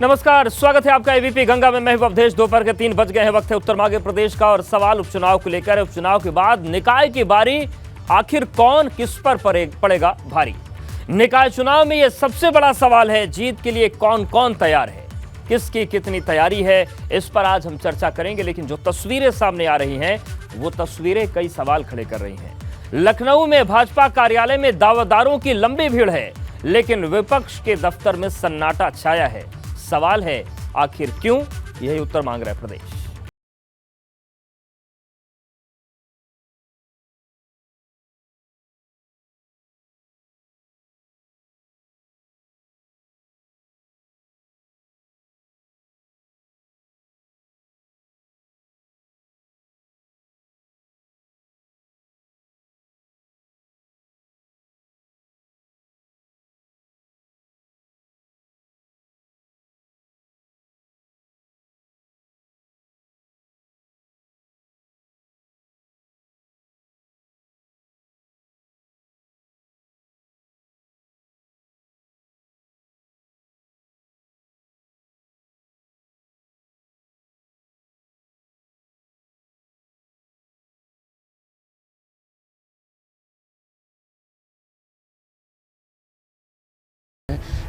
नमस्कार, स्वागत है आपका एबीपी गंगा में। मैं हूं अवधेश। दोपहर के 3 बज गए हैं। वक्त है उत्तर मांगे प्रदेश का और सवाल उपचुनाव को लेकर है। उपचुनाव के बाद निकाय की बारी, आखिर कौन किस पर पड़ेगा भारी? निकाय चुनाव में यह सबसे बड़ा सवाल है। जीत के लिए कौन कौन तैयार है, किसकी कितनी तैयारी है, इस पर आज हम चर्चा करेंगे। लेकिन जो तस्वीरें सामने आ रही हैं वो तस्वीरें कई सवाल खड़े कर रही हैं। लखनऊ में भाजपा कार्यालय में दावेदारों की लंबी भीड़ है, लेकिन विपक्ष के दफ्तर में सन्नाटा छाया है। सवाल है आखिर क्यों? यही उत्तर मांग रहा है प्रदेश।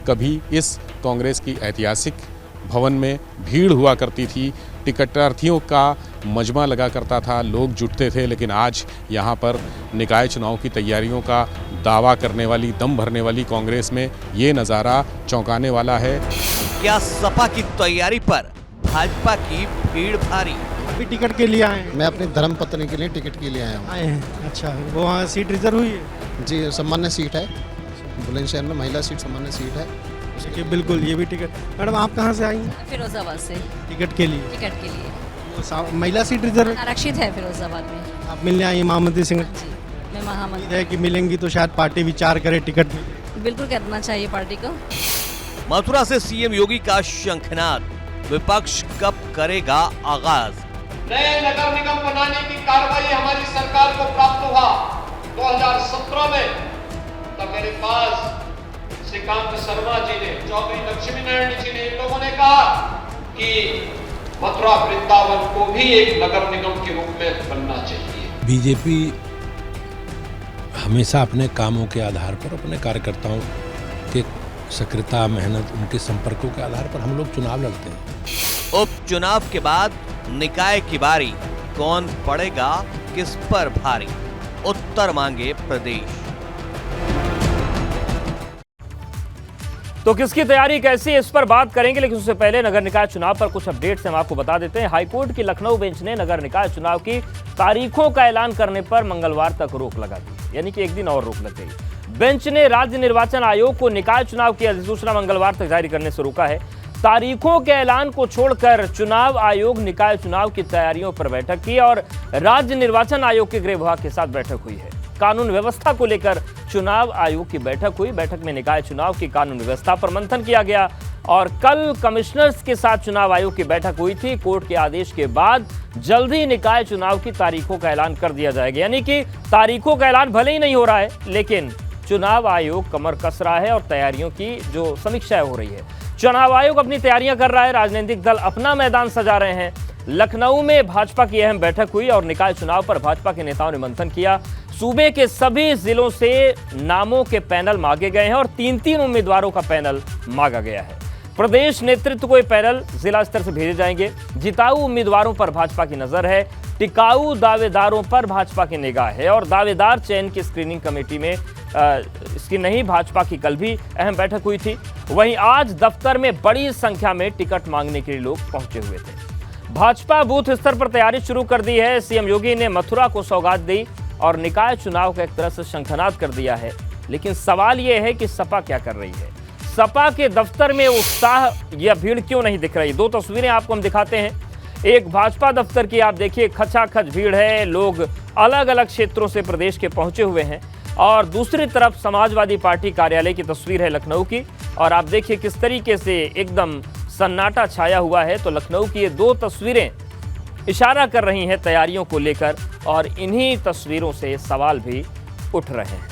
कभी इस कांग्रेस की ऐतिहासिक भवन में भीड़ हुआ करती थी, टिकटार्थियों का मजमा लगा करता था, लोग जुटते थे। लेकिन आज यहाँ पर निकाय चुनाव की तैयारियों का दावा करने वाली, दम भरने वाली कांग्रेस में ये नज़ारा चौंकाने वाला है। क्या सपा की तैयारी पर भाजपा की भीड़ भारी? अभी टिकट के लिए आए हैं। मैं अपनी धर्मपत्नी के लिए टिकट के लिए आया हूँ। आए हैं। अच्छा, वो वहाँ सीट रिजर्व हुई है? जी, सामान्य सीट है। बुलंदशहर में महिला सीट सामान्य सीट है। देखिए, बिल्कुल ये भी टिकट। मैडम, आप कहाँ से आई हैं? फिरोजाबाद से। टिकट के लिए? टिकट के लिए महिला सीट रिजर्व आरक्षित है फिरोजाबाद में। आप मिलने आई महामंत्री सिंह? जी, मैं महामंत्री है कि मिलेंगी तो शायद पार्टी विचार करे टिकट में। बिल्कुल करना चाहिए पार्टी को। मथुरा से सीएम योगी का शंखनाद, विपक्ष कब करेगा आगाज? नए नगर निगम बनाने की कार्रवाई हमारी सरकार को प्राप्त हुआ 2017 में। तब मेरे पास श्रीकांत शर्मा जी ने, चौधरी लक्ष्मी नारायण जी ने, इन लोगों ने कहा कि मथुरा वृंदावन को भी एक नगर निगम के रूप में बनना चाहिए। बीजेपी हमेशा अपने कामों के आधार पर, अपने कार्यकर्ताओं के सक्रियता, मेहनत, उनके संपर्कों के आधार पर हम लोग चुनाव लड़ते हैं। उपचुनाव के बाद निकाय की बारी, कौन पड़ेगा किस पर भारी? उत्तर मांगे प्रदेश। तो किसकी तैयारी कैसी है, इस पर बात करेंगे। लेकिन उससे पहले नगर निकाय चुनाव पर कुछ अपडेट्स हम आपको बता देते हैं। हाईकोर्ट की लखनऊ बेंच ने नगर निकाय चुनाव की तारीखों का ऐलान करने पर मंगलवार तक रोक लगा दी, यानी कि एक दिन और रोक लग गई। बेंच ने राज्य निर्वाचन आयोग को निकाय चुनाव की अधिसूचना मंगलवार तक जारी करने से रोका है। तारीखों के ऐलान को छोड़कर चुनाव आयोग निकाय चुनाव की तैयारियों पर बैठक की और राज्य निर्वाचन आयोग के गृह विभाग के साथ बैठक हुई है। कानून व्यवस्था को लेकर चुनाव आयोग की बैठक हुई। बैठक में निकाय चुनाव की कानून व्यवस्था पर मंथन किया गया और कल कमिश्नर्स के साथ चुनाव आयोग की बैठक हुई थी। कोर्ट के आदेश के बाद जल्द ही निकाय चुनाव की तारीखों का ऐलान कर दिया जाएगा, यानी कि तारीखों का ऐलान भले ही नहीं हो रहा है, लेकिन चुनाव आयोग कमर कस रहा है और तैयारियों की जो समीक्षा हो रही है। चुनाव आयोग अपनी तैयारियां कर रहा है, राजनीतिक दल अपना मैदान सजा रहे हैं। लखनऊ में भाजपा की अहम बैठक हुई और निकाय चुनाव पर भाजपा के नेताओं ने मंथन किया। सूबे के सभी जिलों से नामों के पैनल मांगे गए हैं और 3-3 उम्मीदवारों का पैनल मांगा गया है। प्रदेश नेतृत्व को ये पैनल जिला स्तर से भेजे जाएंगे। जिताऊ उम्मीदवारों पर भाजपा की नजर है, टिकाऊ दावेदारों पर भाजपा की निगाह है और दावेदार चयन की स्क्रीनिंग कमेटी में इसकी नहीं, भाजपा की कल भी अहम बैठक हुई थी। वहीं आज दफ्तर में बड़ी संख्या में टिकट मांगने के लिए लोग पहुंचे हुए थे। भाजपा बूथ स्तर पर तैयारी शुरू कर दी है। सीएम योगी ने मथुरा को सौगात दी और निकाय चुनाव का एक तरह से शंखनाद कर दिया है। लेकिन सवाल यह है कि सपा क्या कर रही है? सपा के दफ्तर में उत्साह या भीड़ क्यों नहीं दिख रही? दो तस्वीरें आपको हम दिखाते हैं। एक भाजपा दफ्तर की आप देखिए, खचाखच भीड़ है, लोग अलग अलग क्षेत्रों से प्रदेश के पहुंचे हुए हैं। और दूसरी तरफ समाजवादी पार्टी कार्यालय की तस्वीर है लखनऊ की, और आप देखिए किस तरीके से एकदम सन्नाटा छाया हुआ है। तो लखनऊ की ये दो तस्वीरें इशारा कर रही हैं तैयारियों को लेकर और इन्हीं तस्वीरों से सवाल भी उठ रहे हैं।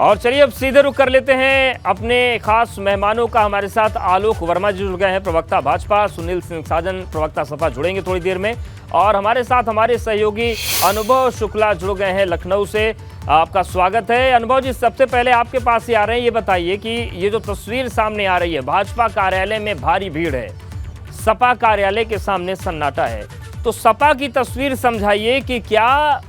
और चलिए अब सीधे रुख कर लेते हैं अपने खास मेहमानों का। हमारे साथ आलोक वर्मा जी जुड़ गए हैं, प्रवक्ता भाजपा, सुनील सिंह साजन प्रवक्ता सपा जुड़ेंगे थोड़ी देर में, और हमारे साथ हमारे सहयोगी अनुभव शुक्ला जुड़ गए हैं लखनऊ से। आपका स्वागत है। अनुभव जी, सबसे पहले आपके पास ही आ रहे हैं, ये बताइए कि ये जो तस्वीर सामने आ रही है, भाजपा कार्यालय में भारी भीड़ है, सपा कार्यालय के सामने सन्नाटा है, तो सपा की तस्वीर समझाइए कि क्या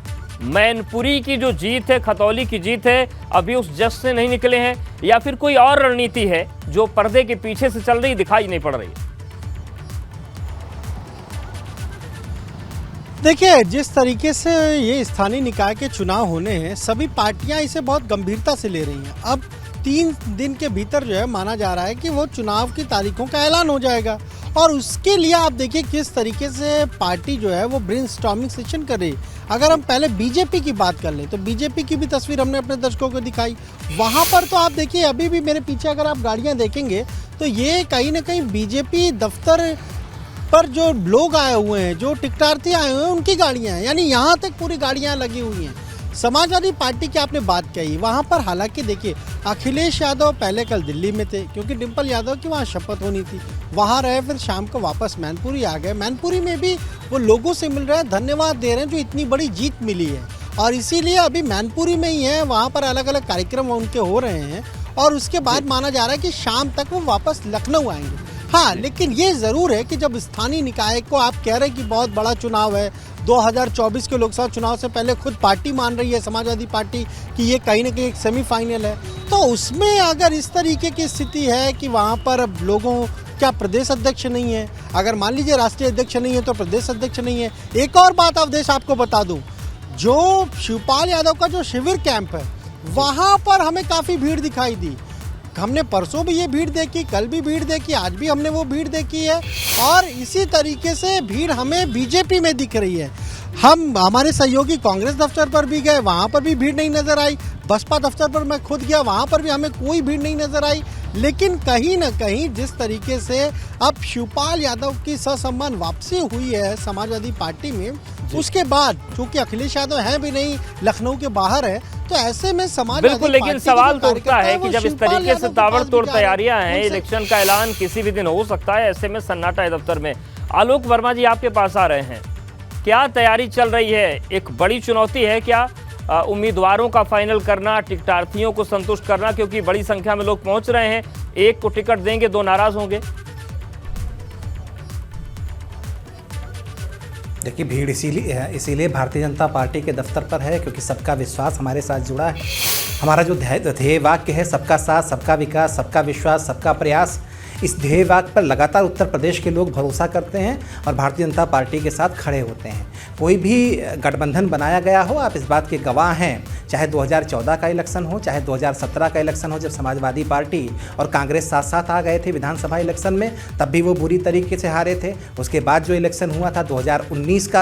मैनपुरी की जो जीत है, खतौली की जीत है, अभी उस जश्न से नहीं निकले हैं, या फिर कोई और रणनीति है जो पर्दे के पीछे से चल रही दिखाई नहीं पड़ रही है? देखिए, जिस तरीके से ये स्थानीय निकाय के चुनाव होने हैं, सभी पार्टियां इसे बहुत गंभीरता से ले रही हैं। अब 3 दिन के भीतर जो है माना जा रहा है कि वो चुनाव की तारीखों का ऐलान हो जाएगा, और उसके लिए आप देखिए किस तरीके से पार्टी जो है वो ब्रेनस्टॉर्मिंग सेशन कर रही है। अगर हम पहले बीजेपी की बात कर लें तो बीजेपी की भी तस्वीर हमने अपने दर्शकों को दिखाई। वहाँ पर तो आप देखिए, अभी भी मेरे पीछे अगर आप गाड़ियाँ देखेंगे तो ये कहीं ना कहीं बीजेपी दफ्तर पर जो लोग आए हुए हैं, जो टिकटार्थी आए हुए हैं, उनकी गाड़ियाँ हैं, यानी यहाँ तक पूरी गाड़ियाँ लगी हुई हैं। समाजवादी पार्टी की आपने बात कही, वहाँ पर हालांकि देखिए अखिलेश यादव पहले कल दिल्ली में थे क्योंकि डिम्पल यादव की वहाँ शपथ होनी थी, वहाँ रहे, फिर शाम को वापस मैनपुरी आ गए। मैनपुरी में भी वो लोगों से मिल रहे हैं, धन्यवाद दे रहे हैं जो इतनी बड़ी जीत मिली है, और इसीलिए अभी मैनपुरी में ही है, वहाँ पर अलग अलग कार्यक्रम उनके हो रहे हैं, और उसके बाद माना जा रहा है कि शाम तक वो वापस लखनऊ आएंगे। हाँ, लेकिन ये ज़रूर है कि जब स्थानीय निकाय को आप कह रहे हैं कि बहुत बड़ा चुनाव है, 2024 के लोकसभा चुनाव से पहले खुद पार्टी मान रही है समाजवादी पार्टी कि ये कहीं ना कहीं एक सेमीफाइनल है, तो उसमें अगर इस तरीके की स्थिति है कि वहाँ पर लोगों क्या प्रदेश अध्यक्ष नहीं है, अगर मान लीजिए राष्ट्रीय अध्यक्ष नहीं है तो प्रदेश अध्यक्ष नहीं है। एक और बात अवधेश आपको बता दूँ, जो शिवपाल यादव का जो शिविर कैंप है वहाँ पर हमें काफ़ी भीड़ दिखाई दी। हमने परसों भी ये भीड़ देखी, कल भी भीड़ देखी, आज भी हमने वो भीड़ देखी है, और इसी तरीके से भीड़ हमें बीजेपी में दिख रही है। हम हमारे सहयोगी कांग्रेस दफ्तर पर भी गए, वहाँ पर भी भीड़ नहीं नजर आई। बसपा दफ्तर पर मैं खुद गया, वहाँ पर भी हमें कोई भीड़ नहीं नजर आई। लेकिन कहीं ना कहीं जिस तरीके से अब शिवपाल यादव की ससम्मान वापसी हुई है समाजवादी पार्टी में, उसके बाद चूंकि अखिलेश यादव है भी नहीं, लखनऊ के बाहर है, तो ऐसे में समाजवादी बिल्कुल, लेकिन सवाल तो उठता है कि जब इस तरीके से ताबड़तोड़ तैयारियां हैं, इलेक्शन का ऐलान किसी भी दिन हो सकता है, ऐसे में सन्नाटा है दफ्तर में। आलोक वर्मा जी आपके पास आ रहे हैं, क्या तैयारी चल रही है? एक बड़ी चुनौती है क्या उम्मीदवारों का फाइनल करना, टिकटार्थियों को संतुष्ट करना, क्योंकि बड़ी संख्या में लोग पहुंच रहे हैं, एक को टिकट देंगे, 2 नाराज होंगे? देखिए, भीड़ इसीलिए भारतीय जनता पार्टी के दफ्तर पर है क्योंकि सबका विश्वास हमारे साथ जुड़ा है। हमारा जो ध्येय वाक्य है, सबका साथ, सबका विकास, सबका विश्वास, सबका प्रयास, इस ध्येय वाक्य पर लगातार उत्तर प्रदेश के लोग भरोसा करते हैं और भारतीय जनता पार्टी के साथ खड़े होते हैं। कोई भी गठबंधन बनाया गया हो, आप इस बात के गवाह हैं, चाहे 2014 का इलेक्शन हो, चाहे 2017 का इलेक्शन हो, जब समाजवादी पार्टी और कांग्रेस साथ साथ आ गए थे विधानसभा इलेक्शन में, तब भी वो बुरी तरीके से हारे थे। उसके बाद जो इलेक्शन हुआ था 2019 का,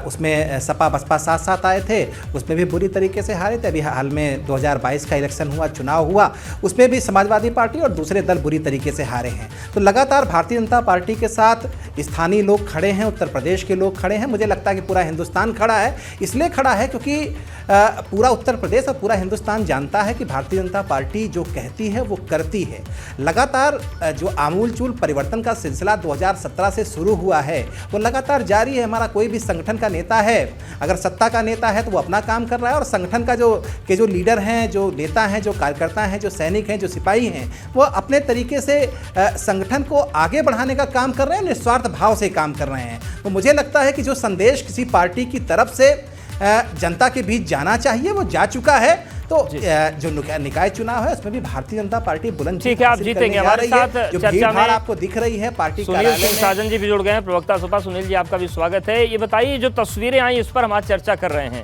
उसमें सपा बसपा साथ साथ आए थे, उसमें भी बुरी तरीके से हारे थे। अभी हाल में 2022 का इलेक्शन हुआ, चुनाव हुआ, उसमें भी समाजवादी पार्टी और दूसरे दल बुरी तरीके से हारे हैं। तो लगातार भारतीय जनता पार्टी के साथ स्थानीय लोग खड़े हैं, उत्तर प्रदेश के लोग खड़े हैं। मुझे लगता है कि पूरा हिंदुस्तान खड़ा है। इसलिए खड़ा है क्योंकि पूरा उत्तर प्रदेश और पूरा हिंदुस्तान जानता है कि भारतीय जनता पार्टी जो कहती है वो करती है। लगातार जो आमूलचूल परिवर्तन का सिलसिला 2017 से शुरू हुआ है वो लगातार जारी है। हमारा कोई भी संगठन का नेता है, अगर सत्ता का नेता है तो वो अपना काम कर रहा है, और संगठन का जो लीडर हैं, जो नेता हैं, जो कार्यकर्ता हैं, जो सैनिक हैं, जो सिपाही हैं, वो अपने तरीके से संगठन को आगे बढ़ाने का काम कर रहे हैं, निस्वार्थ भाव से काम कर रहे हैं। तो मुझे लगता है कि जो संदेश किसी पार्टी की तरफ से जनता के बीच जाना चाहिए वो जा चुका है। तो जो निकाय चुनाव है उसमें भी भारतीय जनता पार्टी बुलंद, ठीक है, आप जीतेंगे। हमारे साथ चर्चा में आपको दिख रही है पार्टी सुनील सिंह साजन जी भी जुड़ गए हैं, प्रवक्ता सपा। सुनील जी, आपका भी स्वागत है। ये बताइए, जो तस्वीरें आई इस पर हम आज चर्चा कर रहे हैं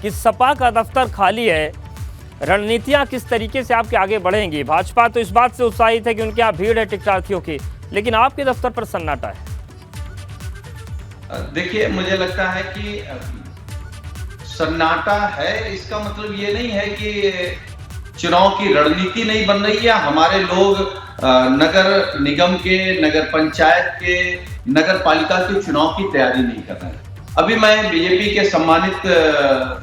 कि सपा का दफ्तर खाली है, रणनीतियां किस तरीके से आपके आगे बढ़ेंगी? भाजपा तो इस बात से उत्साहित है कि उनके यहाँ भीड़ है टिकटार्थियों की, लेकिन आपके दफ्तर पर सन्नाटा है। देखिए, मुझे लगता है कि सन्नाटा है, इसका मतलब ये नहीं है कि चुनाव की रणनीति नहीं बन रही है। हमारे लोग नगर निगम के, नगर पंचायत के, नगर पालिका के चुनाव की तैयारी नहीं कर रहे हैं। अभी मैं बीजेपी के सम्मानित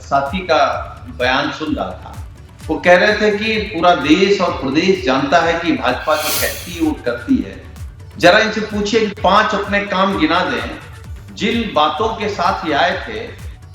साथी का बयान सुन रहा था, वो कह रहे थे कि पूरा देश और प्रदेश जानता है कि भाजपा जो कहती है वो करती है। जरा इनसे पूछिए कि 5 अपने काम गिना दें जिन बातों के साथ ये आए थे।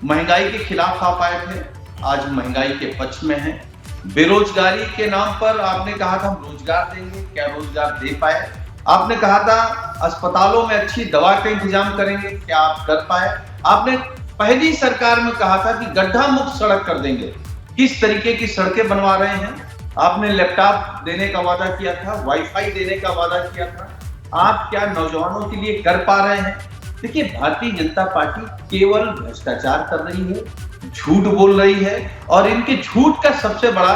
महंगाई के खिलाफ आप आए थे, आज महंगाई के पक्ष में हैं। बेरोजगारी के नाम पर आपने कहा था हम रोजगार देंगे, क्या रोजगार दे पाए? आपने कहा था अस्पतालों में अच्छी दवा का इंतजाम करेंगे, क्या आप कर पाए? आपने पहली सरकार में कहा था कि गड्ढा मुक्त सड़क कर देंगे, किस तरीके की सड़कें बनवा रहे हैं? आपने लैपटॉप देने का वादा किया था, वाईफाई देने का वादा किया था, आप क्या नौजवानों के लिए कर पा रहे हैं? देखिए, भारतीय जनता पार्टी केवल भ्रष्टाचार कर रही है, झूठ बोल रही है, और इनके झूठ का सबसे बड़ा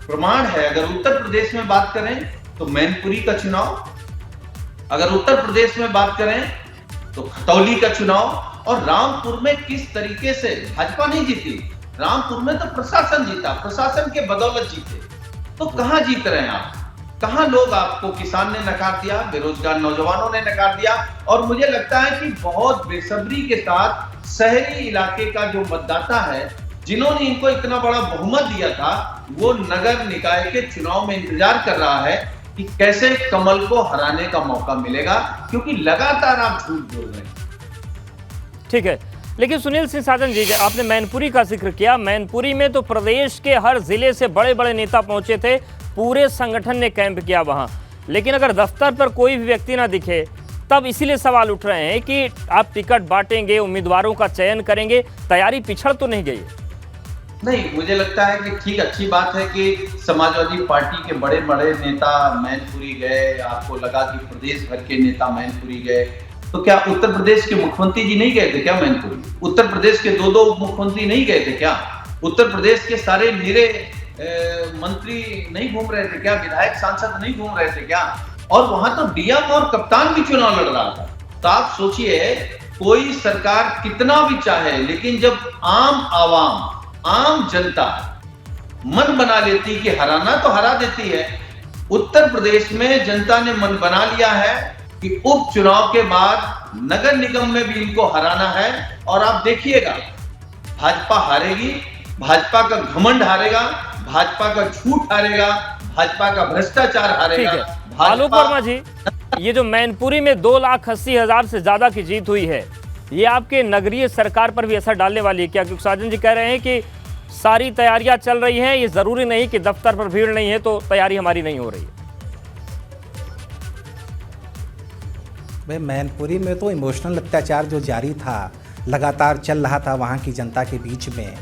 प्रमाण है, अगर उत्तर प्रदेश में बात करें तो मैनपुरी का चुनाव, अगर उत्तर प्रदेश में बात करें तो खतौली का चुनाव, और रामपुर में किस तरीके से भाजपा नहीं जीती, रामपुर में तो प्रशासन जीता, प्रशासन के बदौलत जीते। तो कहां जीत रहे हैं आप? कहां लोग आपको, किसान ने नकार दिया, बेरोजगार नौजवानों ने नकार दिया, और मुझे लगता है कि बहुत बेसब्री के साथ शहरी इलाके का जो मतदाता है, जिन्होंने इनको इतना बड़ा बहुमत दिया था, वो नगर निकाय के चुनाव में इंतजार कर रहा है कि कैसे कमल को हराने का मौका मिलेगा, क्योंकि लगातार आप झूठ बोल रहे हैं। ठीक है, लेकिन सुनील सिंह साजन जी, आपने मैनपुरी का जिक्र किया। मैनपुरी में तो प्रदेश के हर जिले से बड़े बड़े नेता पहुंचे थे, पूरे संगठन ने कैंप किया वहां, लेकिन अगर दफ्तर पर कोई भी व्यक्ति ना दिखे तब इसीलिए सवाल उठ रहे हैं कि आप टिकट बांटेंगे, उम्मीदवारों का चयन करेंगे, तैयारी पिछड़ तो नहीं गई? नहीं, मुझे लगता है कि ठीक, अच्छी बात है कि समाजवादी पार्टी के बड़े बड़े नेता मैनपुरी गए, आपको लगा कि प्रदेश भर के नेता मैनपुरी गए, तो क्या उत्तर प्रदेश के मुख्यमंत्री जी नहीं गए थे क्या मैनपुरी? उत्तर प्रदेश के दो मुख्यमंत्री नहीं गए थे क्या? उत्तर प्रदेश के सारे मेरे मंत्री नहीं घूम रहे थे क्या? विधायक सांसद नहीं घूम रहे थे क्या? और वहां तो डीएम और कप्तान भी चुनाव लड़ रहा था। तो आप सोचिए, कोई सरकार कितना भी चाहे, लेकिन जब आम आवाम, आम जनता मन बना लेती कि हराना, तो हरा देती है। उत्तर प्रदेश में जनता ने मन बना लिया है कि उपचुनाव के बाद नगर निगम में भी इनको हराना है, और आप देखिएगा भाजपा हारेगी, भाजपा का घमंड हारेगा, भाजपा का झूठ हारेगा, भाजपा का भ्रष्टाचार हारेगा। आलोक वर्मा जी, ये जो मैनपुरी में 2,80,000 से ज्यादा की जीत हुई है, ये आपके नगरीय सरकार पर भी असर डालने वाली है क्या? क्योंकि साजन जी कह रहे हैं कि सारी तैयारियां चल रही हैं, ये जरूरी नहीं कि दफ्तर पर भीड़ नहीं है तो तैयारी हमारी नहीं हो रही है। भाई, मैनपुरी में तो इमोशनल अत्याचार जो जारी था, लगातार चल रहा था वहाँ की जनता के बीच में,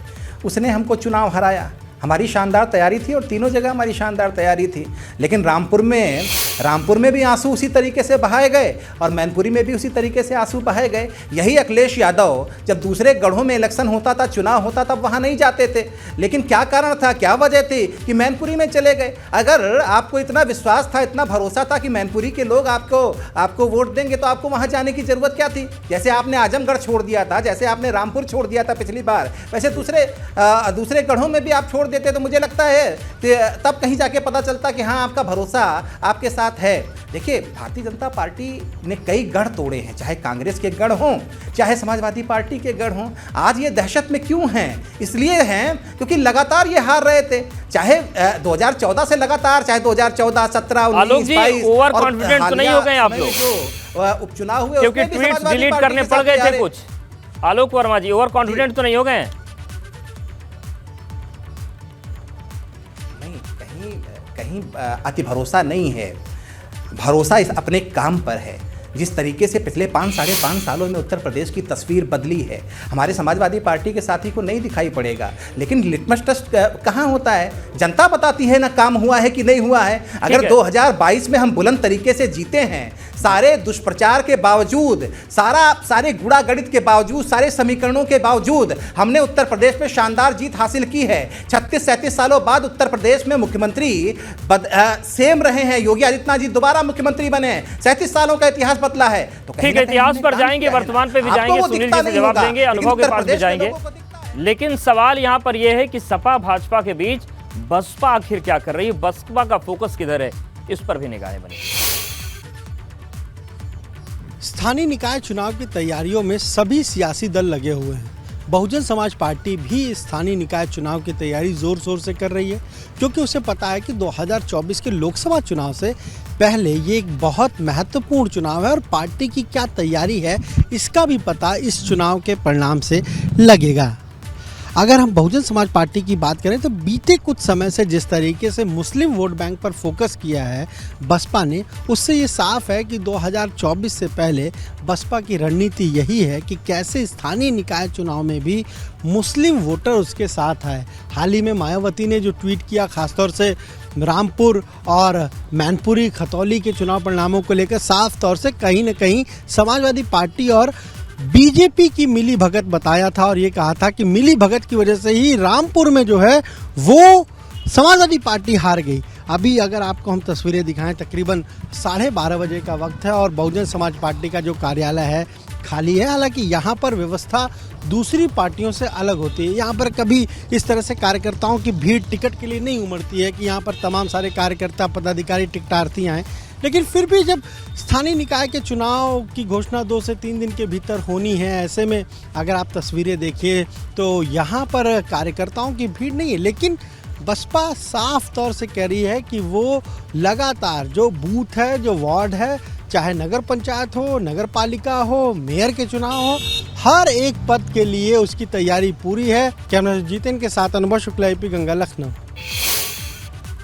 उसने हमको चुनाव हराया। हमारी शानदार तैयारी थी और तीनों जगह हमारी शानदार तैयारी थी, लेकिन रामपुर में भी आंसू उसी तरीके से बहाए गए और मैनपुरी में भी उसी तरीके से आंसू बहाए गए। यही अखिलेश यादव जब दूसरे गढ़ों में इलेक्शन होता था, चुनाव होता तब वहाँ नहीं जाते थे, लेकिन क्या कारण था, क्या वजह थी कि मैनपुरी में चले गए? अगर आपको इतना विश्वास था, इतना भरोसा था कि मैनपुरी के लोग आपको वोट देंगे, तो आपको वहाँ जाने की ज़रूरत क्या थी? जैसे आपने आजमगढ़ छोड़ दिया था, जैसे आपने रामपुर छोड़ दिया था पिछली बार, वैसे दूसरे गढ़ों में भी आप छोड़ देते तो मुझे लगता है कि तब कहीं जाके पता चलता कि हाँ, आपका भरोसा आपके साथ है। देखिए, भारतीय जनता पार्टी ने कई गढ़ तोड़े हैं, चाहे कांग्रेस के गढ़ हों, चाहे समाजवादी पार्टी के गढ़ हों। आज ये दहशत में क्यों हैं? इसलिए हैं क्योंकि लगातार ये हार रहे थे, चाहे 2014 से लगातार, चाहे 2014, 17, 19, 22। ओवर कॉन्फिडेंट तो नहीं हो गए आप लोग? जो उपचुनाव हुए क्योंकि ट्वीट्स डिलीट करने पड़ गए थे कुछ। आलोक वर्मा जी, ओवर कॉन्फिडेंट तो नहीं हो गए? कहीं अति भरोसा नहीं है, भरोसा इस अपने काम पर है। जिस तरीके से पिछले 5-5.5 सालों में उत्तर प्रदेश की तस्वीर बदली है, हमारे समाजवादी पार्टी के साथी को नहीं दिखाई पड़ेगा, लेकिन लिटमस टेस्ट कहाँ होता है? जनता बताती है ना काम हुआ है कि नहीं हुआ है। अगर 2022 में हम बुलंद तरीके से जीते हैं, सारे दुष्प्रचार के बावजूद, सारे गुड़ा गणित के बावजूद, सारे समीकरणों के बावजूद हमने उत्तर प्रदेश में शानदार जीत हासिल की है। 36-37 सालों बाद उत्तर प्रदेश में मुख्यमंत्री सेम रहे हैं, योगी आदित्यनाथ जी दोबारा मुख्यमंत्री बने हैं, 37 सालों का इतिहास बदला है। तो ठीक है, इतिहास पर जाएंगे, वर्तमान पे भी जाएंगे, सुनील जी से जवाब देंगे, अनुभव के पास भी जाएंगे, लेकिन सवाल यहाँ पर यह है कि सपा भाजपा के बीच बसपा आखिर क्या कर रही है? बसपा का फोकस किधर है? इस पर भी निगाहें बनी। स्थानीय निकाय चुनाव की तैयारियों में सभी सियासी दल लगे हुए हैं बहुजन समाज पार्टी भी स्थानीय निकाय चुनाव की तैयारी जोर शोर से कर रही है, क्योंकि उसे पता है कि 2024 के लोकसभा चुनाव से पहले ये एक बहुत महत्वपूर्ण चुनाव है और पार्टी की क्या तैयारी है इसका भी पता इस चुनाव के परिणाम से लगेगा। अगर हम बहुजन समाज पार्टी की बात करें तो बीते कुछ समय से जिस तरीके से मुस्लिम वोट बैंक पर फोकस किया है बसपा ने, उससे ये साफ है कि 2024 से पहले बसपा की रणनीति यही है कि कैसे स्थानीय निकाय चुनाव में भी मुस्लिम वोटर उसके साथ आए। हाल ही में मायावती ने जो ट्वीट किया, खासतौर से रामपुर और मैनपुरी खतौली के चुनाव परिणामों को लेकर, साफ तौर से कहीं न कहीं समाजवादी पार्टी और बीजेपी की मिली भगत बताया था और ये कहा था कि मिली भगत की वजह से ही रामपुर में जो है वो समाजवादी पार्टी हार गई। अभी अगर आपको हम तस्वीरें दिखाएं, तकरीबन 12:30 बजे का वक्त है और बहुजन समाज पार्टी का जो कार्यालय है खाली है। हालांकि यहाँ पर व्यवस्था दूसरी पार्टियों से अलग होती है। यहाँ पर कभी इस तरह से कार्यकर्ताओं की भीड़ टिकट के लिए नहीं उमड़ती है कि यहाँ पर तमाम सारे कार्यकर्ता पदाधिकारी टिकटार्थी आएँ, लेकिन फिर भी जब स्थानीय निकाय के चुनाव की घोषणा 2 से 3 दिन के भीतर होनी है, ऐसे में अगर आप तस्वीरें देखिए तो यहाँ पर कार्यकर्ताओं की भीड़ नहीं है। लेकिन बसपा साफ तौर से कह रही है कि वो लगातार जो बूथ है, जो वार्ड है, चाहे नगर पंचायत हो, नगर पालिका हो, मेयर के चुनाव हो, हर एक पद के लिए उसकी तैयारी पूरी है। कैमरा जीतन के साथ अनुभव शुक्ला, AP गंगा, लखनऊ।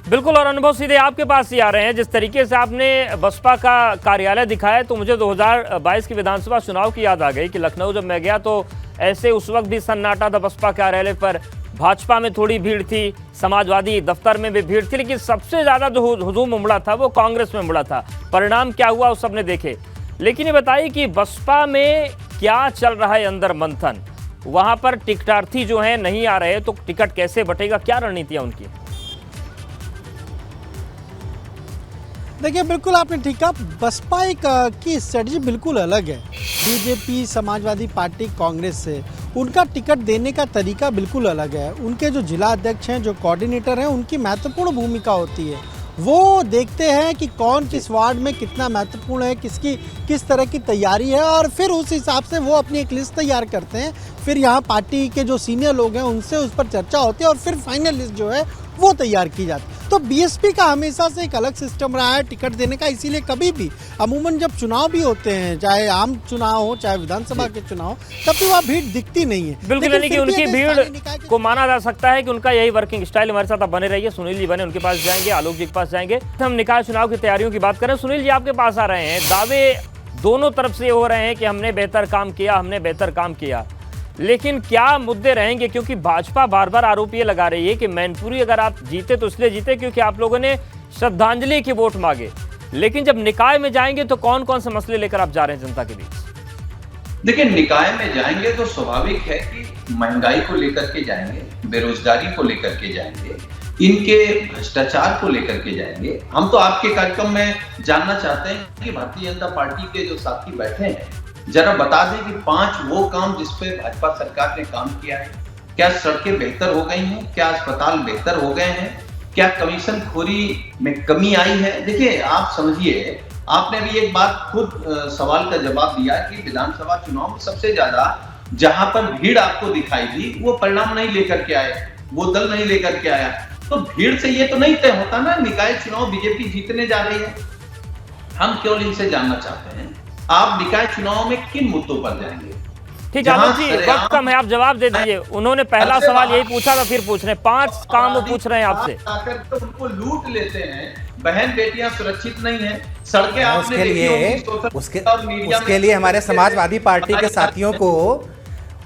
बिल्कुल, और अनुभव सीधे आपके पास ही आ रहे हैं। जिस तरीके से आपने बसपा का कार्यालय दिखाया तो मुझे 2022 की विधानसभा चुनाव की याद आ गई कि लखनऊ जब मैं गया तो ऐसे उस वक्त भी सन्नाटा था बसपा कार्यालय पर। भाजपा में थोड़ी भीड़ थी, समाजवादी दफ्तर में भी भीड़ थी, लेकिन सबसे ज़्यादा जो हुजूम उमड़ा था वो कांग्रेस में उमड़ा था। परिणाम क्या हुआ वो सबने देखे। लेकिन ये बताइए कि बसपा में क्या चल रहा है अंदर मंथन, वहाँ पर टिकटार्थी जो हैं नहीं आ रहे तो टिकट कैसे बटेगा, क्या रणनीति है उनकी? देखिए, बिल्कुल आपने ठीक कहा, बसपा की स्ट्रेटजी बिल्कुल अलग है बीजेपी, समाजवादी पार्टी, कांग्रेस से। उनका टिकट देने का तरीका बिल्कुल अलग है। उनके जो जिला अध्यक्ष हैं, जो कोऑर्डिनेटर हैं, उनकी महत्वपूर्ण भूमिका होती है। वो देखते हैं कि कौन किस वार्ड में कितना महत्वपूर्ण है, किसकी किस तरह की तैयारी है और फिर उस हिसाब से वो अपनी एक लिस्ट तैयार करते हैं। फिर यहाँ पार्टी के जो सीनियर लोग हैं उनसे उस पर चर्चा होती है और फिर फाइनल लिस्ट जो है वो तैयार की जाती है। तो बीएसपी का हमेशा से एक अलग सिस्टम रहा है टिकट देने का, इसीलिए कभी भी अमूमन जब चुनाव भी होते हैं, चाहे आम चुनाव हो चाहे विधानसभा के चुनाव, तब भी वहाँ भीड़ दिखती नहीं है। बिल्कुल, यानी कि उनकी भीड़ को माना जा सकता है कि उनका यही वर्किंग स्टाइल। हमारे साथ आप बने रहिए, सुनील जी बने, उनके पास जाएंगे, आलोक जी के पास जाएंगे। हम निकाय चुनाव की तैयारियों की बात करें, सुनील जी आपके पास आ रहे हैं। दावे दोनों तरफ से हो रहे हैं कि हमने बेहतर काम किया, हमने बेहतर काम किया, लेकिन क्या मुद्दे रहेंगे? क्योंकि भाजपा बार बार आरोप ये लगा रही है कि मैनपुरी अगर आप जीते तो इसलिए जीते क्योंकि आप लोगों ने श्रद्धांजलि के वोट मांगे, लेकिन जब निकाय में जाएंगे तो कौन कौन से मसले लेकर आप जा रहे हैं जनता के बीच? देखिए, निकाय में जाएंगे तो स्वाभाविक है कि महंगाई को लेकर के जाएंगे, बेरोजगारी को लेकर के जाएंगे, इनके भ्रष्टाचार को लेकर के जाएंगे। हम तो आपके कार्यक्रम में जानना चाहते हैं कि भारतीय जनता पार्टी के जो साथी बैठे हैं, जरा बता दें कि 5 वो काम जिस पे भाजपा सरकार ने काम किया है। क्या सड़कें बेहतर हो गई हैं? क्या अस्पताल बेहतर हो गए हैं? क्या कमीशन खोरी में कमी आई है? देखिए, आप समझिए, आपने भी एक बात खुद सवाल का जवाब दिया कि विधानसभा चुनाव में सबसे ज्यादा जहां पर भीड़ आपको दिखाई दी वो परिणाम नहीं लेकर के आए, वो दल नहीं लेकर के आया। तो भीड़ से ये तो नहीं तय होता ना निकाय चुनाव बीजेपी जीतने जा रही है। हम केवल इनसे जानना चाहते हैं आप निकाय चुनाव में किन मुद्दों पर जाएंगे? ठीक है आलोक जी, वक्त कम है, आप जवाब दे दीजिए। उन्होंने पहला सवाल यही पूछा था, फिर पूछ रहे हैं 5 काम वो पूछ रहे हैं आपसे। आकर तो उनको लूट लेते हैं, बहन बेटियां सुरक्षित नहीं है, सड़कें आपने उसके लिए हमारे समाजवादी पार्टी के साथियों को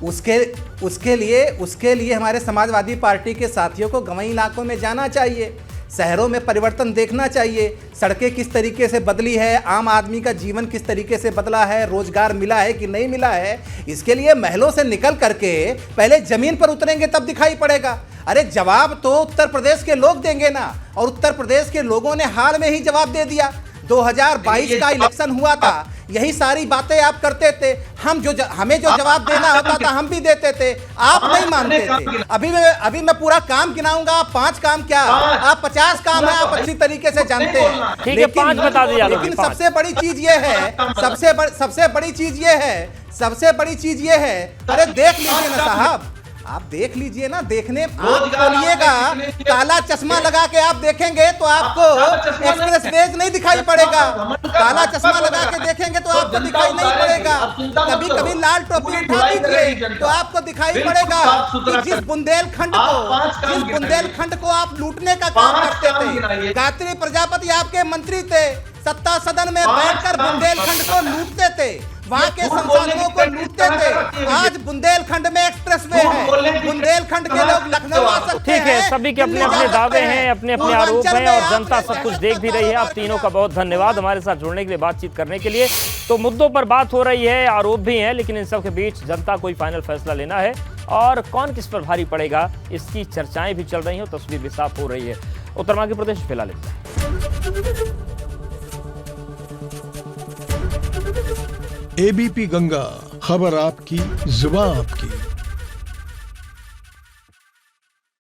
उसके लिए हमारे समाजवादी पार्टी के साथियों को गांवी इलाकों में जाना चाहिए, शहरों में परिवर्तन देखना चाहिए। सड़कें किस तरीके से बदली है, आम आदमी का जीवन किस तरीके से बदला है, रोजगार मिला है कि नहीं मिला है, इसके लिए महलों से निकल करके पहले जमीन पर उतरेंगे तब दिखाई पड़ेगा। अरे जवाब तो उत्तर प्रदेश के लोग देंगे ना, और उत्तर प्रदेश के लोगों ने हाल में ही जवाब दे दिया। 2022 का इलेक्शन हुआ था, यही सारी बातें आप करते थे। हमें जो जवाब देना होता था हम भी देते थे, आप नहीं मानते थे। अभी मैं पूरा काम गिनाऊंगा, आप 5 काम क्या, आप 50 काम है, आप अच्छी तरीके से जानते हैं। ठीक है, 5 बता दिया। लेकिन सबसे बड़ी चीज ये है, सबसे बड़ी चीज ये है, अरे देख लीजिए ना साहब, आप देख लीजिए ना, देखने आप बोलिएगा, काला चश्मा लगा के आप देखेंगे तो आपको एक्सप्रेस वेज नहीं दिखाई पड़ेगा। काला चश्मा लगा के देखेंगे तो आपको दिखाई नहीं पड़ेगा। कभी कभी लाल टोपी उठा दीजिए तो आपको दिखाई पड़ेगा कि जिस बुंदेलखंड को आप लूटने का काम करते थे, गायत्री प्रजापति आपके मंत्री थे, सत्ता सदन में बैठकर बुंदेलखंड को लूटते थे, वहां के संसाधनों को लूटते थे। आज बुंदेलखंड में एक्सप्रेसवे है, बुंदेलखंड के लोग लखनऊ आ सकते हैं। ठीक है, सभी के अपने अपने दावे हैं, अपने अपने आरोप हैं और जनता सब कुछ देख भी रही है। आप तीनों का बहुत धन्यवाद हमारे साथ जुड़ने के लिए, बातचीत करने के लिए। तो मुद्दों पर बात हो रही है, आरोप भी हैं, लेकिन इन सब के बीच जनता को ही फाइनल फैसला लेना है और कौन किस पर भारी पड़ेगा इसकी चर्चाएं भी चल रही हैं, तस्वीर भी साफ हो रही है। उत्तर मध्य प्रदेश फिलहाल इतना है। एबीपी गंगा, खबर आपकी, जुबान आपकी।